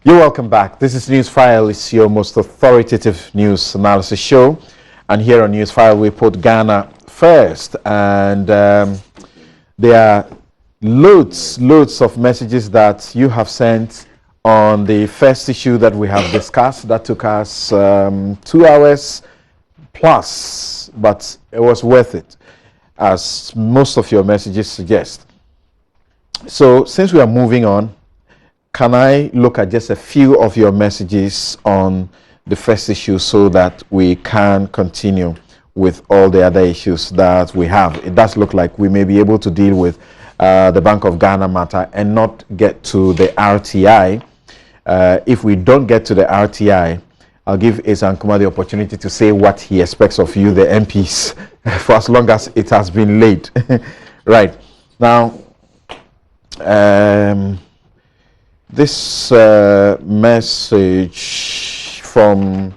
You're welcome back. This is Newsfile. It's your most authoritative news analysis show. And here on Newsfile, we put Ghana first. And there are loads of messages that you have sent on the first issue that we have discussed. That took us 2 hours plus, but it was worth it, as most of your messages suggest. So since we are moving on, can I look at just a few of your messages on the first issue so that we can continue with all the other issues that we have? It does look like we may be able to deal with the Bank of Ghana matter and not get to the RTI. If we don't get to the RTI, I'll give Esan Kuma the opportunity to say what he expects of you, the MPs, for as long as it has been late. Right. Now, this message from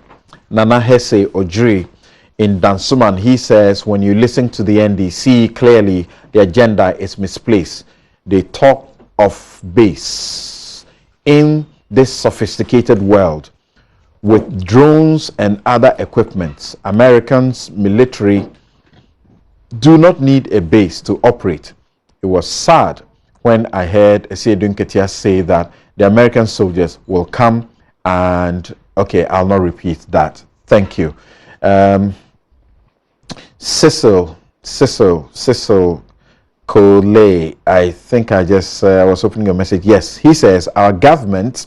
Nana Hesse Ojiri in Dansuman, he says, when you listen to the NDC, clearly the agenda is misplaced. They talk of base in this sophisticated world with drones and other equipment. Americans military do not need a base to operate. It was sad when I heard Esiedun Ketia say that the American soldiers will come and, okay, I'll not repeat that. Thank you. Cecil Cole, I think I was opening your message. Yes, he says, our government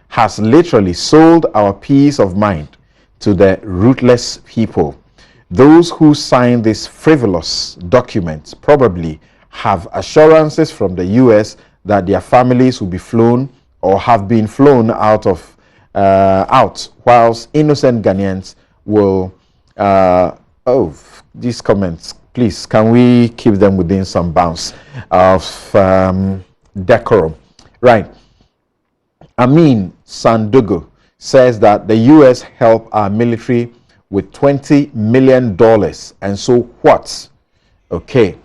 has literally sold our peace of mind to the ruthless people. Those who sign this frivolous document probably have assurances from the US that their families will be flown or have been flown out, whilst innocent Ghanaians will, these comments, please, can we keep them within some bounds of decorum? Right. Amin Sandugo says that the US help our military with $20 million, and so what? Okay.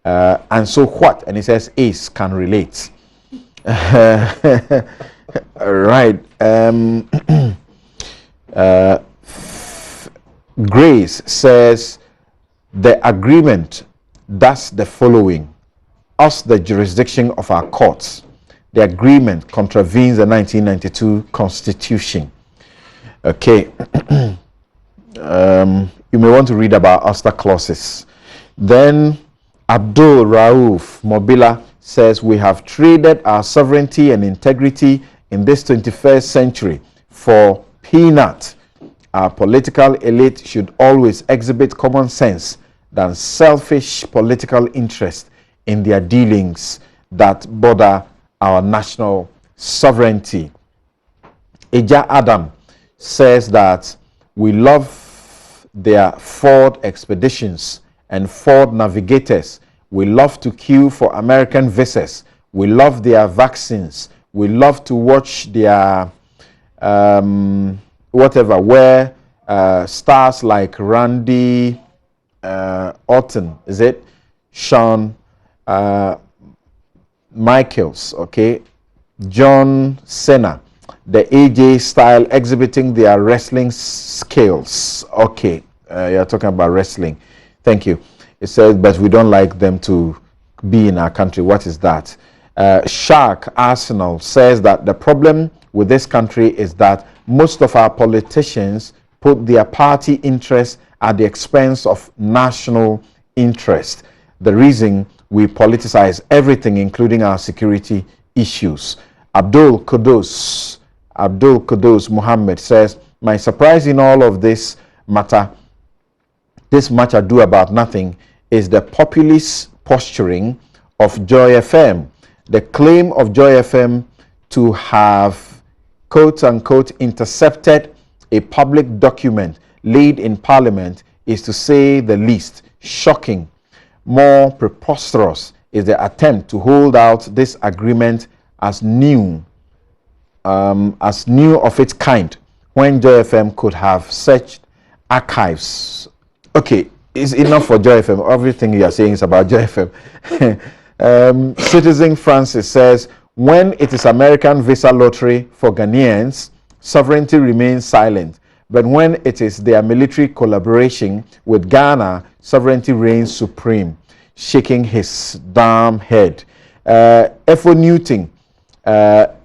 And so what? And he says Ace can relate. Right. Grace says the agreement does the following: us the jurisdiction of our courts. The agreement contravenes the 1992 Constitution. Okay. You may want to read about Oster clauses. Then Abdul Rauf Mobila says we have traded our sovereignty and integrity in this 21st century for peanut. Our political elite should always exhibit common sense than selfish political interest in their dealings that border our national sovereignty. Eja Adam says that we love their Ford expeditions and Ford navigators. We love to queue for American visas. We love their vaccines. We love to watch their where stars like Randy Orton, is it? Shawn Michaels, okay? John Cena, the AJ style exhibiting their wrestling skills. Okay, you're talking about wrestling. Thank you. It says, but we don't like them to be in our country. What is that? Shark Arsenal says that the problem with this country is that most of our politicians put their party interests at the expense of national interest. The reason we politicize everything, including our security issues. Abdul Kudos Muhammad says, my surprise in all of this matter ado about nothing, is the populist posturing of Joy FM. The claim of Joy FM to have, quote unquote, intercepted a public document laid in Parliament is, to say the least, shocking. More preposterous is the attempt to hold out this agreement as new of its kind, when Joy FM could have searched archives. Okay, it's enough for Joy FM. Everything you are saying is about Joy FM. Citizen Francis says, When it is American visa lottery for Ghanaians, sovereignty remains silent. But when it is their military collaboration with Ghana, sovereignty reigns supreme. Shaking his damn head. Efo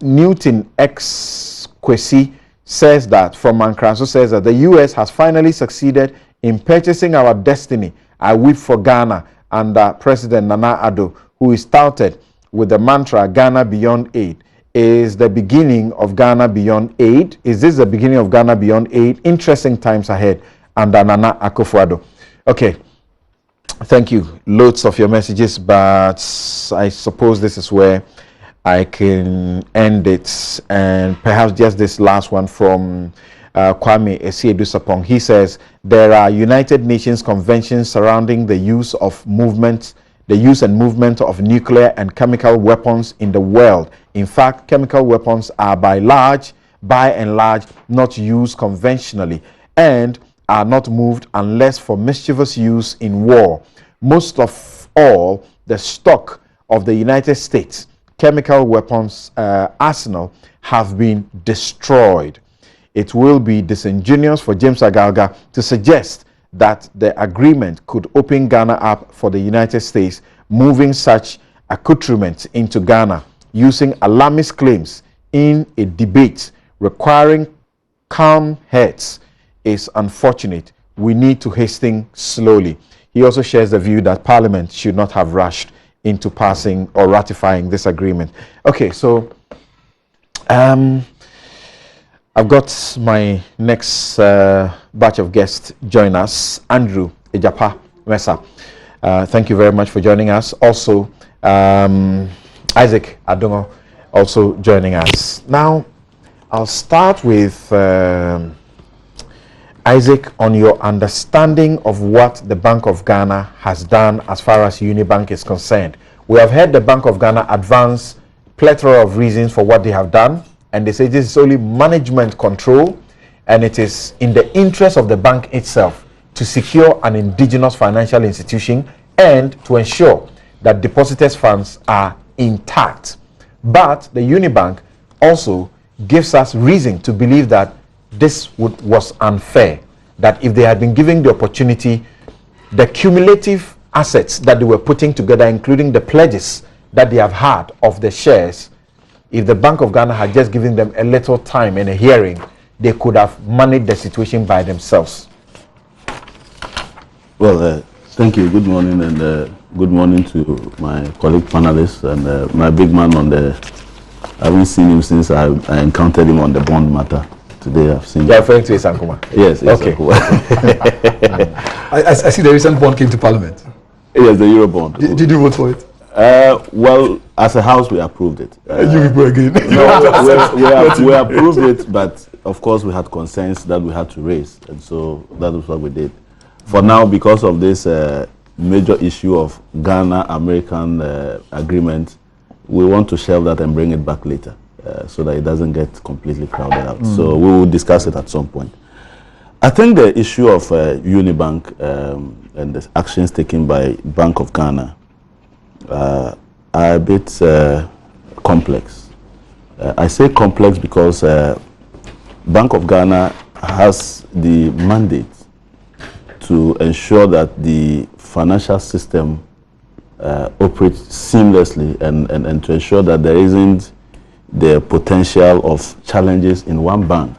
Newton X Kwesi says that, from Mankraso says that the US has finally succeeded in purchasing our destiny. I weep for Ghana under President Nana Addo, who is touted with the mantra Ghana Beyond Aid. Is the beginning of Ghana Beyond Aid? Is this the beginning of Ghana Beyond Aid? Interesting times ahead under Nana Akufo-Addo. Okay, thank you. Loads of your messages, but I suppose this is where I can end it. And perhaps just this last one from Kwame Esiedu-Sapong. He says, there are United Nations conventions surrounding the use and movement of nuclear and chemical weapons in the world. In fact, chemical weapons are by and large not used conventionally and are not moved unless for mischievous use in war. Most of all, the stock of the United States chemical weapons arsenal have been destroyed. It will be disingenuous for James Agalga to suggest that the agreement could open Ghana up for the United States moving such accoutrements into Ghana using alarmist claims in a debate requiring calm heads is unfortunate. We need to hasten slowly. He also shares the view that Parliament should not have rushed into passing or ratifying this agreement. Okay, so I've got my next batch of guests join us. Andrew Ejapa Mesa. Thank you very much for joining us. Also, Isaac Adongo also joining us. Now, I'll start with Isaac on your understanding of what the Bank of Ghana has done as far as UniBank is concerned. We have heard the Bank of Ghana advance plethora of reasons for what they have done, and they say this is only management control, and it is in the interest of the bank itself to secure an indigenous financial institution and to ensure that depositors' funds are intact. But the UniBank also gives us reason to believe that this was unfair, that if they had been given the opportunity, the cumulative assets that they were putting together, including the pledges that they have had of the shares, if the Bank of Ghana had just given them a little time and a hearing, they could have managed the situation by themselves. Well, thank you. Good morning, and good morning to my colleague panelists and my big man on the. I haven't seen him since I encountered him on the bond matter. Today I've seen. You're referring to Isankuma? Yes. Okay. I see the recent bond came to Parliament. Yes, the Euro bond. Did you vote for it? Well, as a house, we approved it. You go again. No, we approved it, but of course we had concerns that we had to raise, and so that was what we did. For now, because of this major issue of Ghana-American agreement, we want to shelve that and bring it back later, so that it doesn't get completely crowded out. So we will discuss it at some point. I think the issue of UniBank and the actions taken by Bank of Ghana are a bit complex. I say complex because Bank of Ghana has the mandate to ensure that the financial system operates seamlessly and to ensure that there isn't the potential of challenges in one bank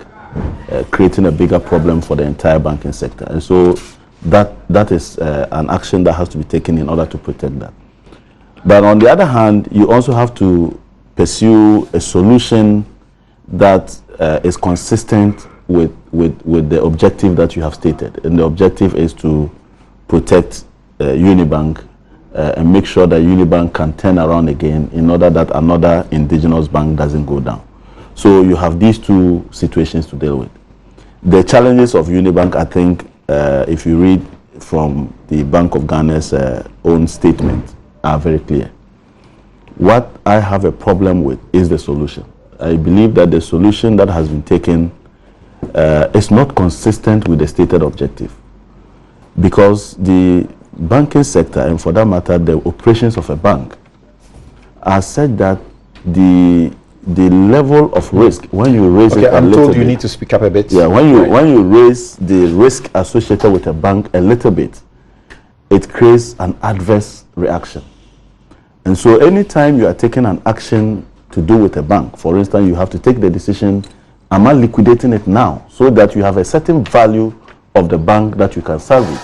creating a bigger problem for the entire banking sector. And so that is an action that has to be taken in order to protect that. But on the other hand, you also have to pursue a solution that is consistent with the objective that you have stated. And the objective is to protect UniBank and make sure that UniBank can turn around again in order that another indigenous bank doesn't go down. So you have these two situations to deal with. The challenges of UniBank, I think, if you read from the Bank of Ghana's own statement, are very clear. What I have a problem with is the solution. I believe that the solution that has been taken is not consistent with the stated objective, because the banking sector, and for that matter the operations of a bank, are such that the level of risk when you raise Okay, it a I'm little told you bit. need to speak up a bit. Yeah, when you Right. when you raise the risk associated with a bank a little bit, it creates an adverse reaction. And so anytime you are taking an action to do with a bank, for instance, you have to take the decision, am I liquidating it now, so that you have a certain value of the bank that you can salvage?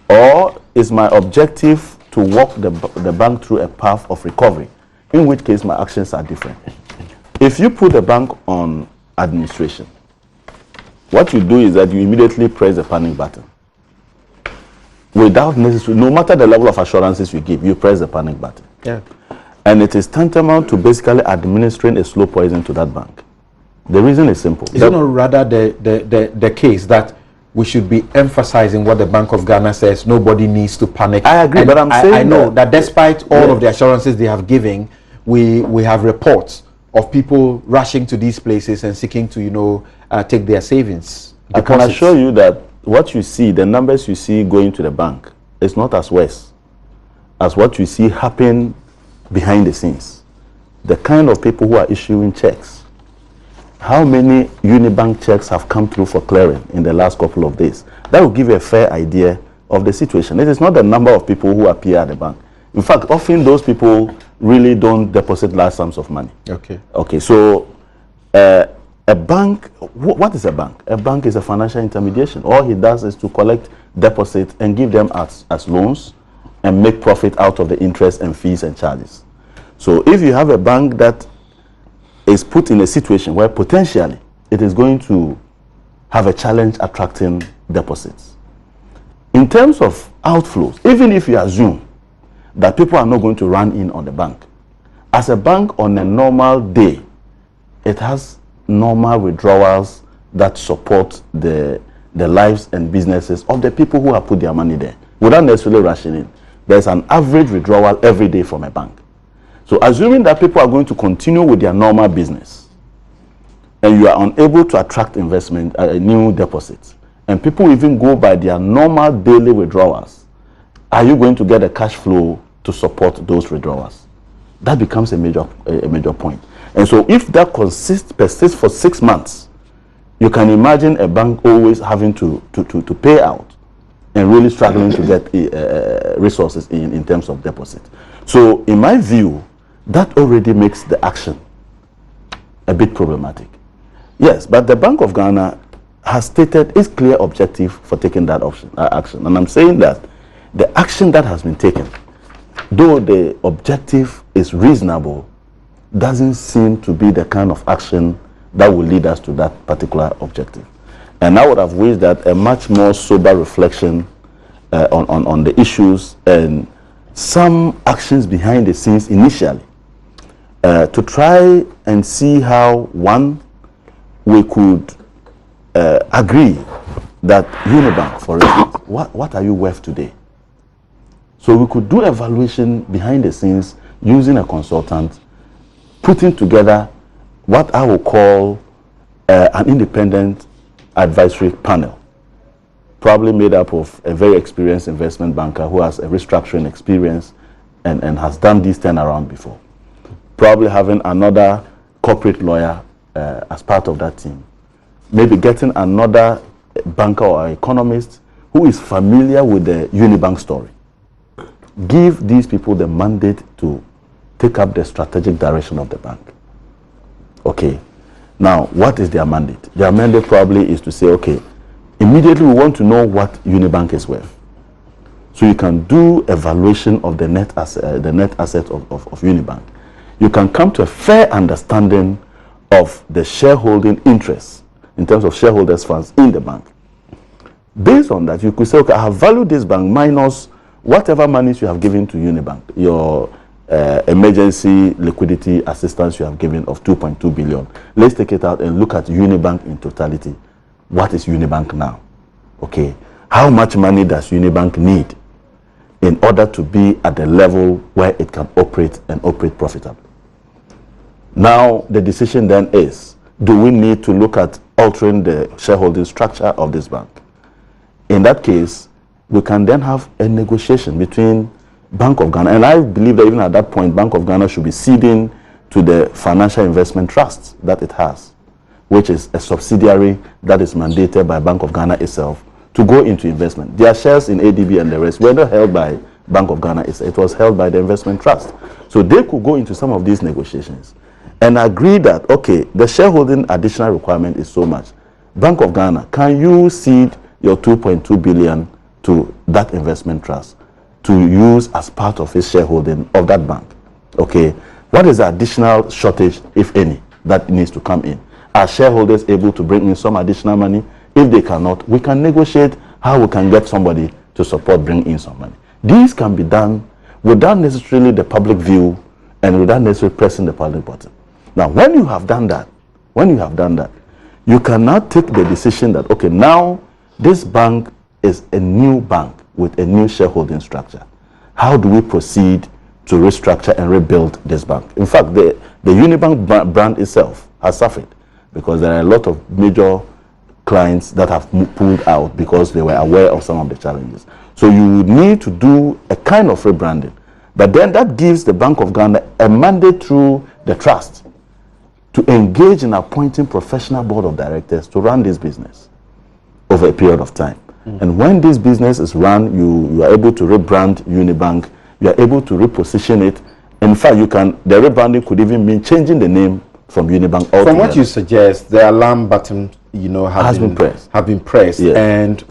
Or is my objective to walk the bank through a path of recovery, in which case my actions are different. If you put the bank on administration, what you do is that you immediately press the panic button. Without necessary, no matter the level of assurances you give, you press the panic button. Yeah. And it is tantamount to basically administering a slow poison to that bank. The reason is simple. Is it not rather the case that we should be emphasizing what the Bank of Ghana says? Nobody needs to panic. I agree, And but I'm saying I know that despite all of the Yes. assurances they have given, we have reports of people rushing to these places and seeking to take their savings. I can deposits. assure you that what you see, the numbers you see going to the bank, is not as worse as what you see happen behind the scenes. The kind of people who are issuing checks. How many UniBank checks have come through for clearing in the last couple of days? That will give you a fair idea of the situation. It is not the number of people who appear at the bank. In fact, often those people really don't deposit large sums of money. Okay. Okay, so a bank, what is a bank? A bank is a financial intermediation. All he does is to collect deposits and give them as loans and make profit out of the interest and fees and charges. So if you have a bank that is put in a situation where potentially it is going to have a challenge attracting deposits. In terms of outflows, even if you assume that people are not going to run in on the bank, as a bank on a normal day, it has normal withdrawals that support the lives and businesses of the people who have put their money there without necessarily rushing in. There's an average withdrawal every day from a bank. So assuming that people are going to continue with their normal business and you are unable to attract investment, new deposits, and people even go by their normal daily withdrawals, are you going to get a cash flow to support those withdrawals? That becomes a major point. And so if that persists for 6 months, you can imagine a bank always having to pay out and really struggling to get resources in terms of deposit. So in my view, that already makes the action a bit problematic. Yes, but the Bank of Ghana has stated its clear objective for taking that action. And I'm saying that the action that has been taken, though the objective is reasonable, doesn't seem to be the kind of action that will lead us to that particular objective. And I would have wished that a much more sober reflection on the issues and some actions behind the scenes initially to try and see how, one, we could agree that UniBank, for instance, what are you worth today? So we could do evaluation behind the scenes using a consultant, putting together what I will call an independent advisory panel, probably made up of a very experienced investment banker who has a restructuring experience and has done this turnaround before. Probably having another corporate lawyer as part of that team. Maybe getting another banker or economist who is familiar with the UniBank story. Give these people the mandate to take up the strategic direction of the bank. Okay. Now, what is their mandate? Their mandate probably is to say, okay, immediately we want to know what UniBank is worth. So you can do evaluation of the net asset of UniBank. You can come to a fair understanding of the shareholding interests in terms of shareholders' funds in the bank. Based on that, you could say, okay, I have valued this bank minus whatever monies you have given to UniBank, your emergency liquidity assistance you have given of 2.2 billion. Let's take it out and look at UniBank in totality. What is UniBank now? Okay, how much money does UniBank need in order to be at the level where it can operate and operate profitably? Now, the decision then is, do we need to look at altering the shareholding structure of this bank? In that case, we can then have a negotiation between Bank of Ghana, and I believe that even at that point, Bank of Ghana should be ceding to the Financial Investment Trust that it has, which is a subsidiary that is mandated by Bank of Ghana itself to go into investment. Their shares in ADB and the rest were not held by Bank of Ghana itself. It was held by the investment trust. So they could go into some of these negotiations and agree that, okay, the shareholding additional requirement is so much. Bank of Ghana, can you cede your 2.2 billion to that investment trust to use as part of its shareholding of that bank? Okay, what is the additional shortage, if any, that needs to come in? Are shareholders able to bring in some additional money? If they cannot, we can negotiate how we can get somebody to support bring in some money. These can be done without necessarily the public view and without necessarily pressing the public button. Now, when you have done that, you cannot take the decision that, okay, now this bank is a new bank with a new shareholding structure. How do we proceed to restructure and rebuild this bank? In fact, the UniBank brand itself has suffered because there are a lot of major clients that have pulled out because they were aware of some of the challenges. So you need to do a kind of rebranding. But then that gives the Bank of Ghana a mandate through the trust to engage in appointing professional board of directors to run this business over a period of time. And when this business is run, you are able to rebrand UniBank, you are able to reposition it. In fact, the rebranding could even mean changing the name from UniBank altogether. From what you suggest, the alarm button, has been pressed, yes. And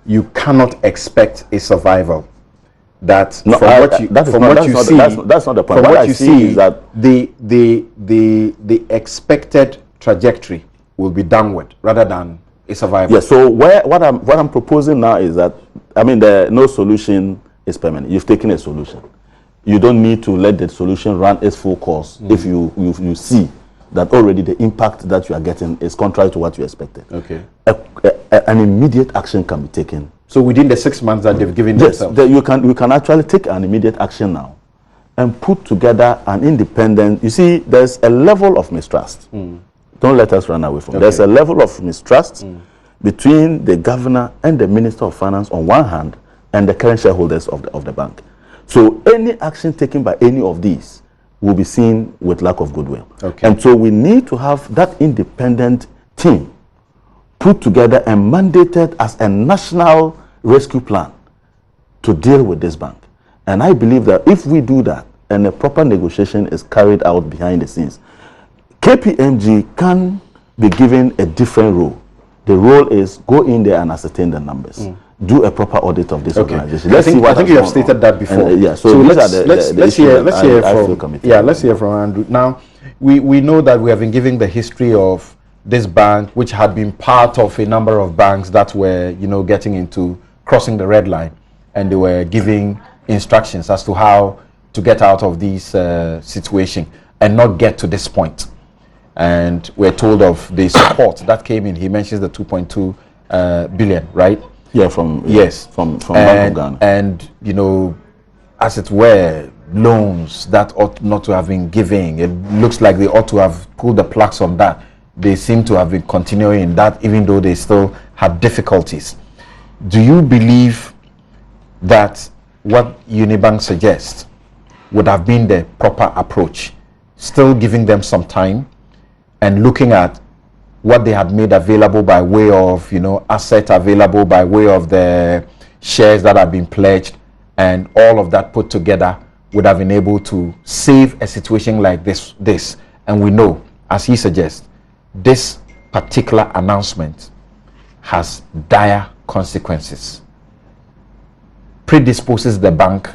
you cannot expect a survival. That's not the point. What I see is that the expected trajectory will be downward rather than a survival. Yeah. So what I'm proposing now is that, no solution is permanent. You've taken a solution. You don't need to let the solution run its full course if you see that already the impact that you are getting is contrary to what you expected. Okay. An immediate action can be taken. So within the 6 months that they've given themselves? You can actually take an immediate action now and put together an independent, you see, there's a level of mistrust. Don't let us run away from it. There's a level of mistrust between the governor and the Minister of Finance on one hand and the current shareholders of the bank. So any action taken by any of these will be seen with lack of goodwill. Okay. And so we need to have that independent team put together and mandated as a national rescue plan to deal with this bank. And I believe that if we do that and a proper negotiation is carried out behind the scenes, KPMG can be given a different role. The role is go in there and ascertain the numbers. Do a proper audit of this organization. I think you have stated that before. So let's hear from Andrew. Now, we know that we have been giving the history of this bank, which had been part of a number of banks that were, getting into crossing the red line, and they were giving instructions as to how to get out of this situation and not get to this point. And we're told of the support that came in. He mentions the 2.2 billion, right? Yeah, from Bank of Ghana. And, as it were, loans that ought not to have been given. It looks like they ought to have pulled the plugs on that. They seem to have been continuing that, even though they still had difficulties. Do you believe that what UniBank suggests would have been the proper approach? Still giving them some time and looking at what they had made available by way of, asset available by way of the shares that have been pledged, and all of that put together would have been able to save a situation like this. And we know, as he suggests, this particular announcement has dire consequences, predisposes the bank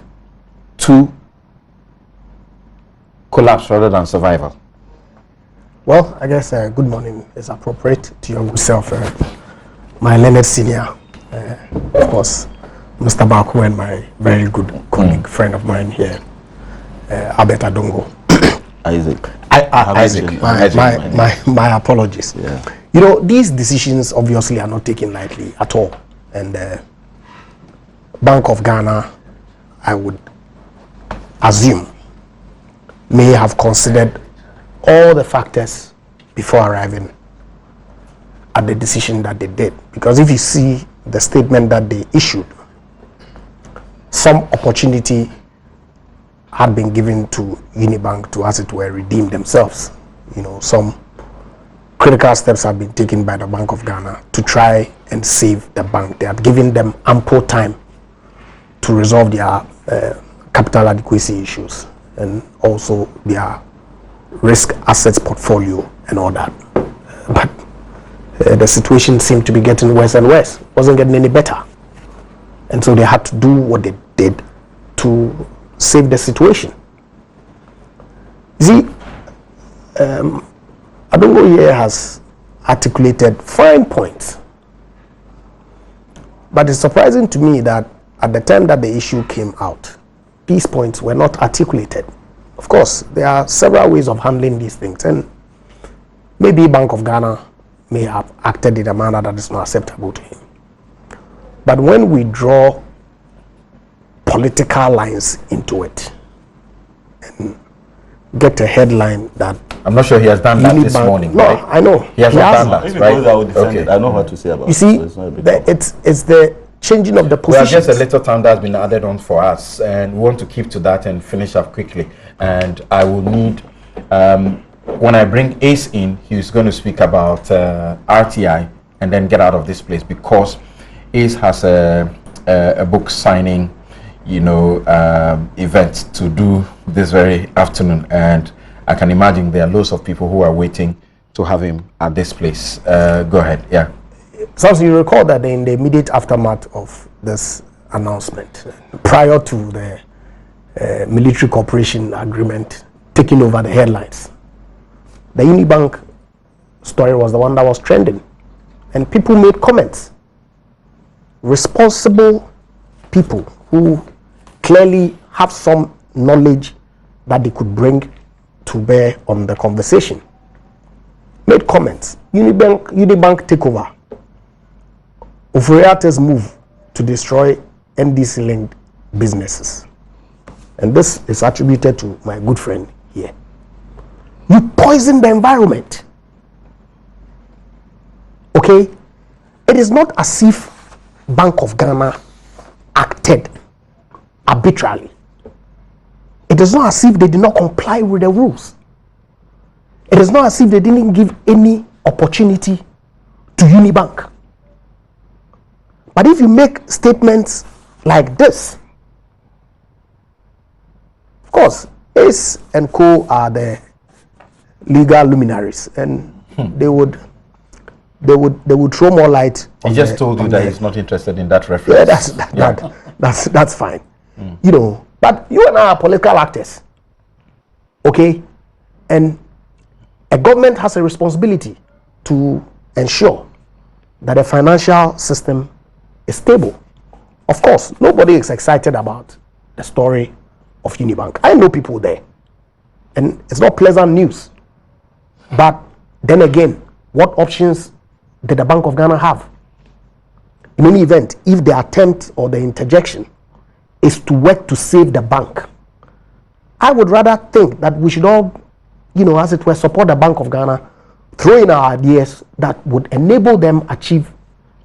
to collapse rather than survival. Well, I guess good morning is appropriate to your good self, my learned senior, of course, Mr. Baku, and my very good colleague, friend of mine here, Albert Adongo. Isaac. My apologies. Yeah. These decisions obviously are not taken lightly at all. And Bank of Ghana, I would assume, may have considered all the factors before arriving at the decision that they did. Because if you see the statement that they issued, some opportunity had been given to UniBank to, as it were, redeem themselves. You know, some critical steps have been taken by the Bank of Ghana to try and save the bank. They had given them ample time to resolve their capital adequacy issues and also their risk assets portfolio and all that. But the situation seemed to be getting worse and worse. It wasn't getting any better. And so they had to do what they did to save the situation. See, Adongo here has articulated fine points. But it's surprising to me that at the time that the issue came out, these points were not articulated. Of course, there are several ways of handling these things, and maybe Bank of Ghana may have acted in a manner that is not acceptable to him. But when we draw political lines into it and get a headline that I'm not sure he has done that this morning. No, right? I know. He hasn't done that, If it right? goes, I will defend Okay. it. I know what to say about You it. see, so it's not a big problem. it's the changing of the Well, positions. just a little time that's been added on for us, and we want to keep to that and finish up quickly. And I will need, when I bring Ace in, he's going to speak about RTI and then get out of this place, because Ace has a book signing, event to do this very afternoon, and I can imagine there are loads of people who are waiting to have him at this place. Go ahead, yeah. So you recall that in the immediate aftermath of this announcement, prior to the military cooperation agreement taking over the headlines, the UniBank story was the one that was trending, and people made comments. Responsible people who clearly have some knowledge that they could bring to bear on the conversation made comments. UniBank takeover, Ofuriate's move to destroy NDC-linked businesses. And this is attributed to my good friend here. You poison the environment. Okay? It is not as if Bank of Ghana acted arbitrarily. It is not as if they did not comply with the rules. It is not as if they didn't give any opportunity to UniBank. But if you make statements like this, of course, Ace and Co are the legal luminaries, and they would throw more light on He just told you that he's not interested in that Yeah, reference. that's fine. But you and I are political actors. Okay? And a government has a responsibility to ensure that the financial system is stable. Of course, nobody is excited about the story of UniBank. I know people there, and it's not pleasant news. But then again, what options did the Bank of Ghana have? In any event, if the attempt or the interjection is to work to save the bank, I would rather think that we should all, as it were, support the Bank of Ghana, throw in our ideas that would enable them achieve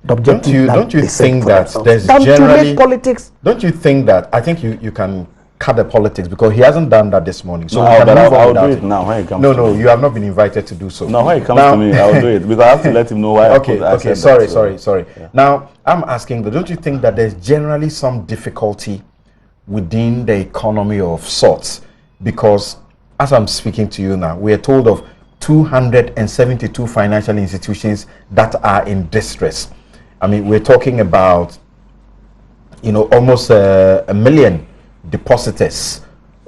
the objective. Don't you think that there's than generally to make politics? Don't you think that, I think you can cut the politics, because he hasn't done that this morning. So No, we can but move on I'll without do it him. now when it comes No, to me. you have not been invited to do so. Now, when it comes Now- to me, I'll do it because I have to let him know why. I said Sorry. that, so- Yeah. Now, I'm asking, don't you think that there's generally some difficulty within the economy of sorts? Because as I'm speaking to you now, we are told of 272 financial institutions that are in distress. I mean, we're talking about, almost a million depositors,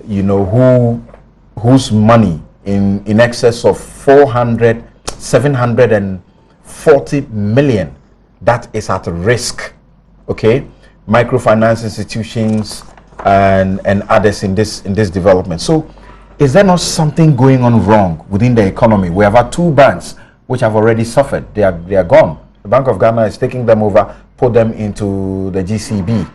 whose money in excess of 740 million that is at risk. Okay, microfinance institutions and others in this development. So is there not something going on wrong within the economy? We have had two banks which have already suffered. They are gone. The Bank of Ghana is taking them over, put them into the GCB,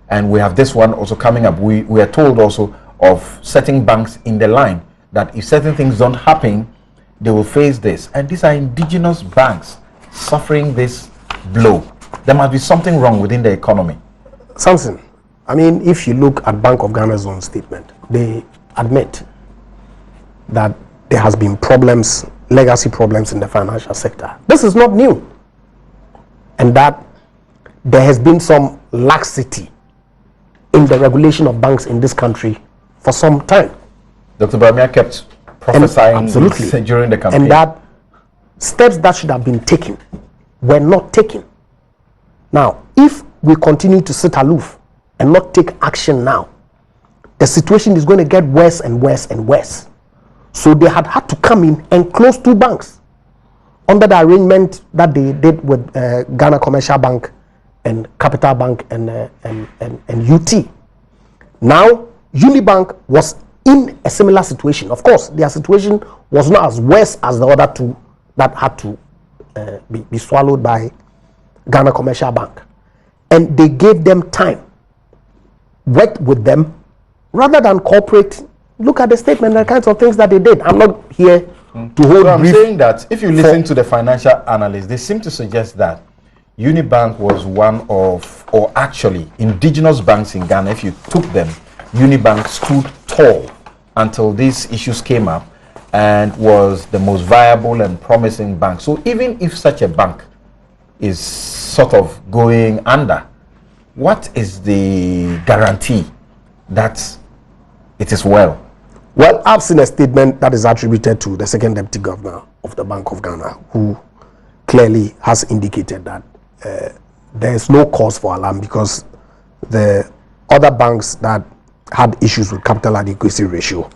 and we have this one also coming up. We are told also of certain banks in the line that if certain things don't happen, they will face this. And these are indigenous banks suffering this blow. There must be something wrong within the economy. Samson, I mean, if you look at Bank of Ghana's own statement, they admit that there has been problems, legacy problems in the financial sector. This is not new. And that there has been some laxity in the regulation of banks in this country for some time. Dr. Bamia kept prophesying this during the campaign. And that steps that should have been taken were not taken. Now, if we continue to sit aloof and not take action now, the situation is going to get worse and worse and worse. So they had to come in and close 2 banks under the arrangement that they did with Ghana Commercial Bank and Capital Bank and UT. Now, UniBank was in a similar situation. Of course, their situation was not as worse as the other 2 that had to be swallowed by Ghana Commercial Bank. And they gave them time, worked with them, rather than cooperate. Look at the statement and the kinds of things that they did. I'm not here to hold. I'm saying that if you listen to the financial analysts, they seem to suggest that UniBank was one of, or actually, indigenous banks in Ghana. If you took them, UniBank stood tall until these issues came up and was the most viable and promising bank. So even if such a bank is sort of going under, what is the guarantee that it is well? Well, I've seen a statement that is attributed to the second deputy governor of the Bank of Ghana, who clearly has indicated that there is no cause for alarm because the other banks that had issues with capital adequacy ratio,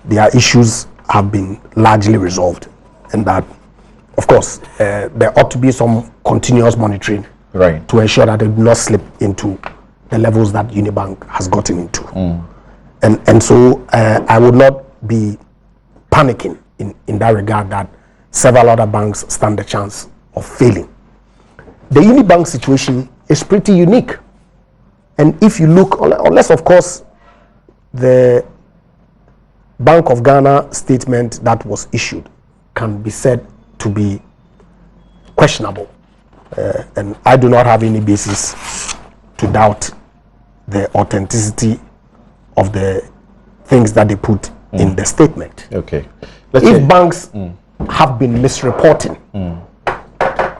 their issues have been largely resolved, and that, of course, there ought to be some continuous monitoring to ensure that they do not slip into the levels that UniBank has gotten into. And so I would not be panicking in that regard that several other banks stand a chance of failing. The UniBank situation is pretty unique. And if you look, unless of course the Bank of Ghana statement that was issued can be said to be questionable. And I do not have any basis to doubt the authenticity of the things that they put in the statement. Okay. If banks have been misreporting,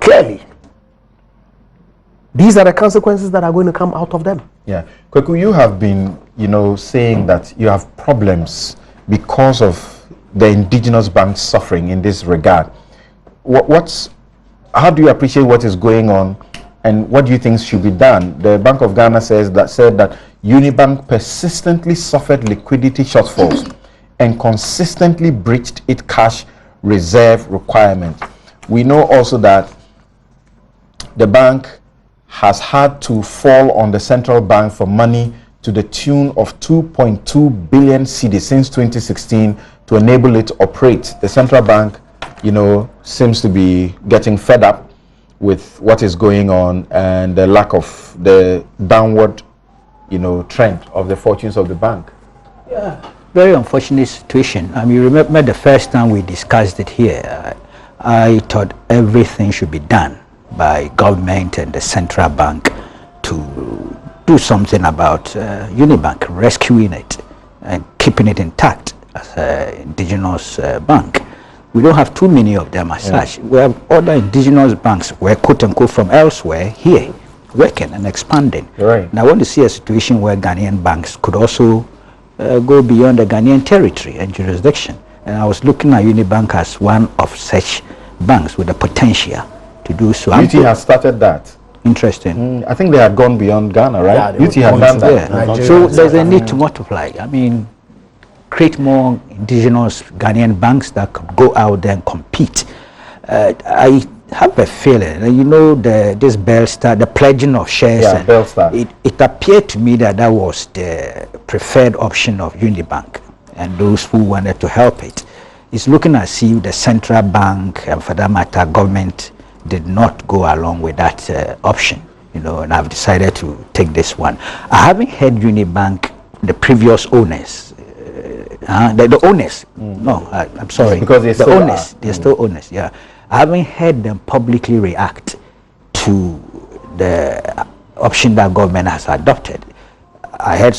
clearly, these are the consequences that are going to come out of them. Yeah. Kweku, you have been, saying that you have problems because of the indigenous banks suffering in this regard. How do you appreciate what is going on, and what do you think should be done? The Bank of Ghana said that UniBank persistently suffered liquidity shortfalls and consistently breached its cash reserve requirement. We know also that the bank has had to fall on the central bank for money to the tune of 2.2 billion cedis since 2016 to enable it to operate. The central bank, seems to be getting fed up with what is going on and the lack of the downward, trend of the fortunes of the bank. Yeah, very unfortunate situation. You remember the first time we discussed it here, I thought everything should be done by government and the central bank to do something about UniBank, rescuing it and keeping it intact as an indigenous bank. We don't have too many of them as such. We have other indigenous banks where quote unquote from elsewhere here working and expanding. Right. And I want to see a situation where Ghanaian banks could also go beyond the Ghanaian territory and jurisdiction. And I was looking at UniBank as one of such banks with the potential to do so. UT has started that. Interesting. I think they had gone beyond Ghana, right? Yeah, UT had done that. Yeah. So there's a need to multiply. Create more indigenous Ghanaian banks that could go out there and compete. I have a feeling, this Bellstar, the pledging of shares, Bellstar. It appeared to me that was the preferred option of UniBank and those who wanted to help it. It's looking as if the central bank, and for that matter, government, did not go along with that option, and I've decided to take this one. I haven't heard UniBank, the previous owners, the owners, no, I'm sorry, because they're the owners, they're still owners, yeah. I haven't heard them publicly react to the option that government has adopted. I heard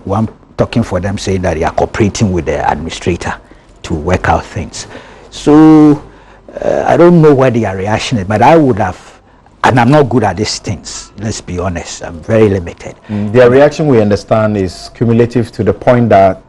one talking for them saying that they are cooperating with the administrator to work out things. So I don't know what their reaction is, but I would have, and I'm not good at these things, let's be honest, I'm very limited. Their reaction, we understand, is cumulative to the point that,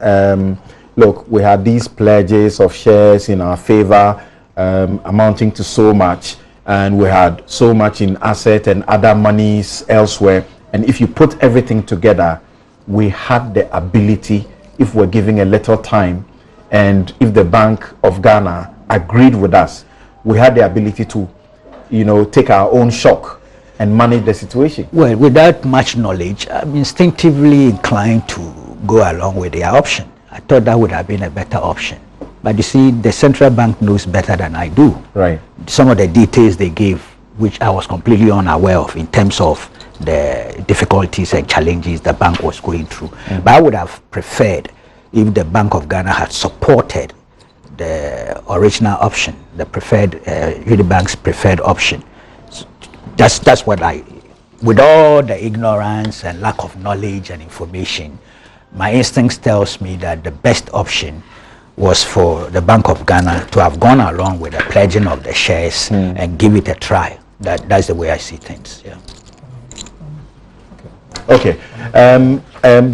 look, we had these pledges of shares in our favor amounting to so much, and we had so much in asset and other monies elsewhere. And if you put everything together, we had the ability, if we're giving a little time, and if the Bank of Ghana agreed with us, we had the ability to, take our own shock and manage the situation. Well, without much knowledge, I'm instinctively inclined to go along with their option. I thought that would have been a better option. But you see, the central bank knows better than I do. Right. Some of the details they gave, which I was completely unaware of in terms of the difficulties and challenges the bank was going through. But I would have preferred if the Bank of Ghana had supported the original option, the preferred, UniBank's preferred option. So that's what with all the ignorance and lack of knowledge and information, my instincts tells me that the best option was for the Bank of Ghana to have gone along with the pledging of the shares and give it a try. That's the way I see things. Yeah. Okay.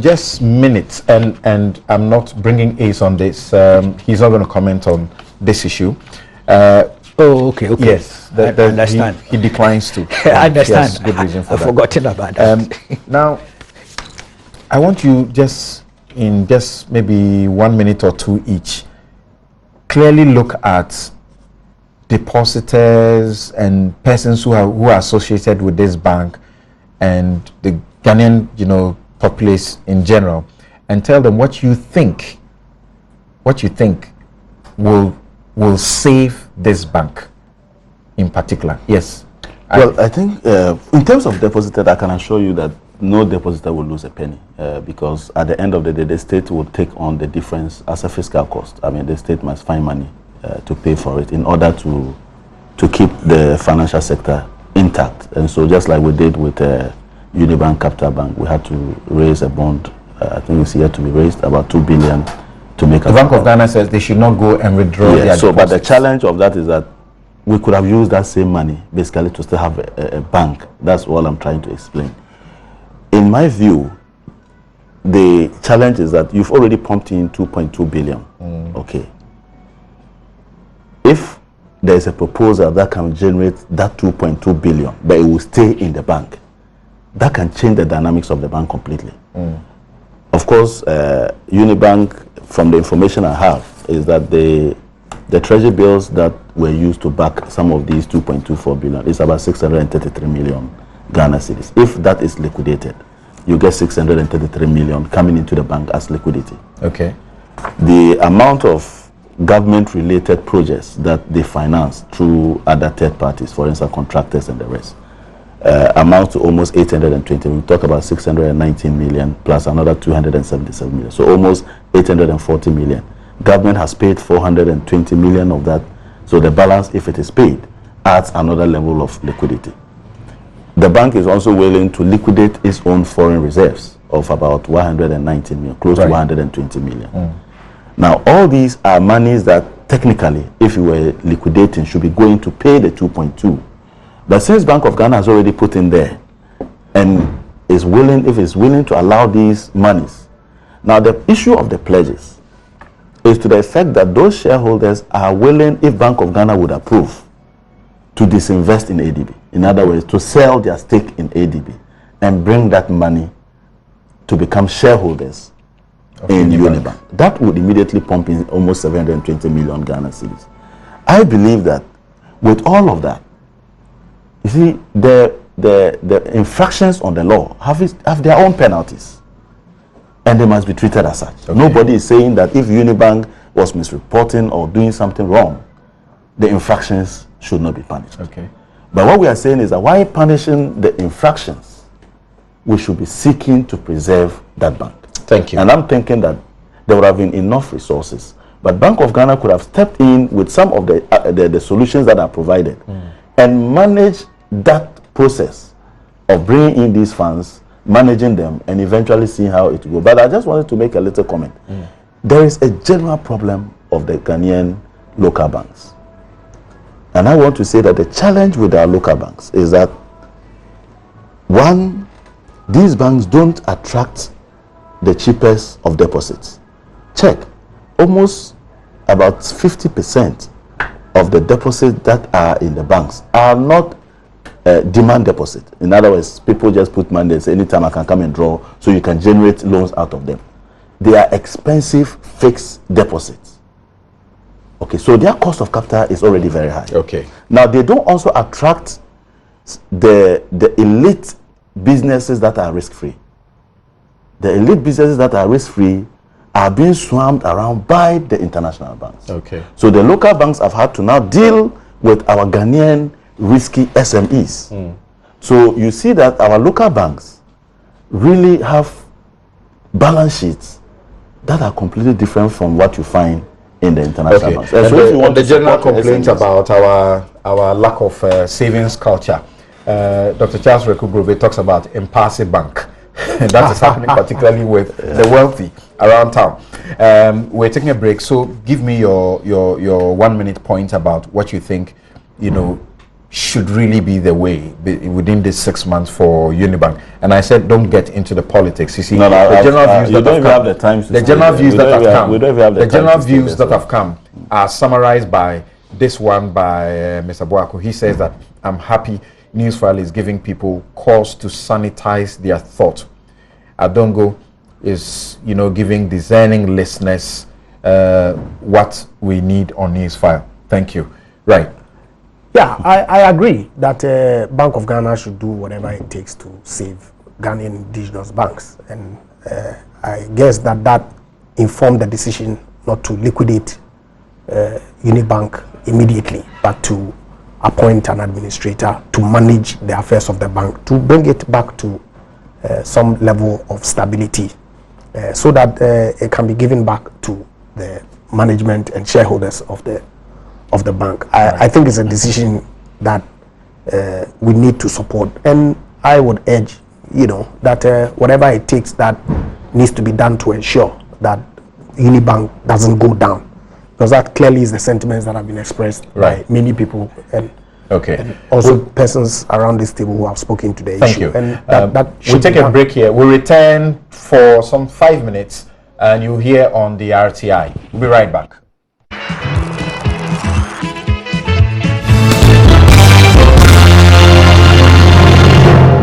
Just minutes, and I'm not bringing Ace on this. He's not going to comment on this issue. Okay. Yes, I understand. He declines to. I understand. Yes, good reason for I've that. forgotten about that. Now, I want you in maybe 1 minute or two each, clearly look at depositors and persons who are associated with this bank and the Ghanaian, populace in general, and tell them what you think will save this bank in particular. Yes. Well, I think in terms of depositor, I can assure you that no depositor will lose a penny because at the end of the day, the state will take on the difference as a fiscal cost. I mean, the state must find money to pay for it in order to keep the financial sector intact. And so just like we did with UniBank Capital Bank, we had to raise a bond. I think it's yet to be raised, about 2 billion to make the Bank of Ghana says they should not go and withdraw their so, deposits. but the challenge of that is that we could have used that same money basically to still have a bank. That's all I'm trying to explain. In my view, the challenge is that you've already pumped in 2.2 billion. Okay. If there's a proposal that can generate that 2.2 billion, but it will stay in the bank, that can change the dynamics of the bank completely. Of course, UniBank, from the information I have, is that the treasury bills that were used to back some of these 2.24 billion is about 633 million Ghana cedis. If that is liquidated, you get 633 million coming into the bank as liquidity. Okay. The amount of government-related projects that they finance through other third parties, for instance, contractors and the rest, amounts to almost 820. We talk about 619 million plus another 277 million. So almost 840 million. Government has paid 420 million of that. So the balance, if it is paid, adds another level of liquidity. The bank is also willing to liquidate its own foreign reserves of about 190 million, close to 120 million. Now, all these are monies that technically, if you were liquidating, should be going to pay the 2.2. But since Bank of Ghana has already put in there and is willing, if it's willing to allow these monies. Now, the issue of the pledges is to the effect that those shareholders are willing, if Bank of Ghana would approve, to disinvest in ADB. In other words, to sell their stake in ADB and bring that money to become shareholders in UniBank. That would immediately pump in almost 720 million Ghana cedis. I believe that with all of that, you see, the infractions on the law have their own penalties, and they must be treated as such. Nobody is saying that if UniBank was misreporting or doing something wrong, the infractions should not be punished. But what we are saying is that while punishing the infractions, we should be seeking to preserve that bank. Thank you. And I'm thinking that there would have been enough resources, but Bank of Ghana could have stepped in with some of the solutions that are provided and manage that process of bringing in these funds managing them, and eventually seeing how it will go. But I just wanted to make a little comment. There is a general problem of the Ghanaian local banks. And I want to say that the challenge with our local banks is that, one, these banks don't attract the cheapest of deposits. Check, almost about 50% of the deposits that are in the banks are not demand deposit. In other words, people just put money and say, anytime I can come and draw, so you can generate loans out of them. They are expensive fixed deposits. Okay, so their cost of capital is already very high. Okay. Now, they don't also attract the elite businesses that are risk-free. The elite businesses that are risk-free are being swarmed around by the international banks. Okay. So the local banks have had to now deal with our Ghanaian risky SMEs. So you see that our local banks really have balance sheets that are completely different from what you find in the international banks. And so the, if you want the to general support complaint SMEs, about our lack of savings culture. Dr. Charles Rekubrube talks about impassive bank. That is happening particularly with the wealthy around town. We're taking a break, so give me your 1 minute point about what you think, should really be the way within these 6 months for UniBank. And I said, don't get into the politics. You see, No, the general views you that don't have even come, have the time to the general views that have come, we don't even have the general time to views stay that there, have come are summarized by this one by Mr. Boako. He says that I'm happy Newsfile is giving people cause to sanitize their thought. Adongo is, giving discerning listeners what we need on Newsfile. Thank you. Right. Yeah, I agree that Bank of Ghana should do whatever it takes to save Ghanaian indigenous banks. And I guess that informed the decision not to liquidate UniBank immediately, but to appoint an administrator to manage the affairs of the bank, to bring it back to some level of stability, so that it can be given back to the management and shareholders of the bank. I think it's a decision that we need to support, and I would urge, that whatever it takes that needs to be done to ensure that UniBank doesn't go down, because that clearly is the sentiments that have been expressed by many people, and also persons around this table who have spoken to the issue. Thank you. And that we'll take a break here. We'll return for some 5 minutes, and you'll hear on the RTI. We'll be right back.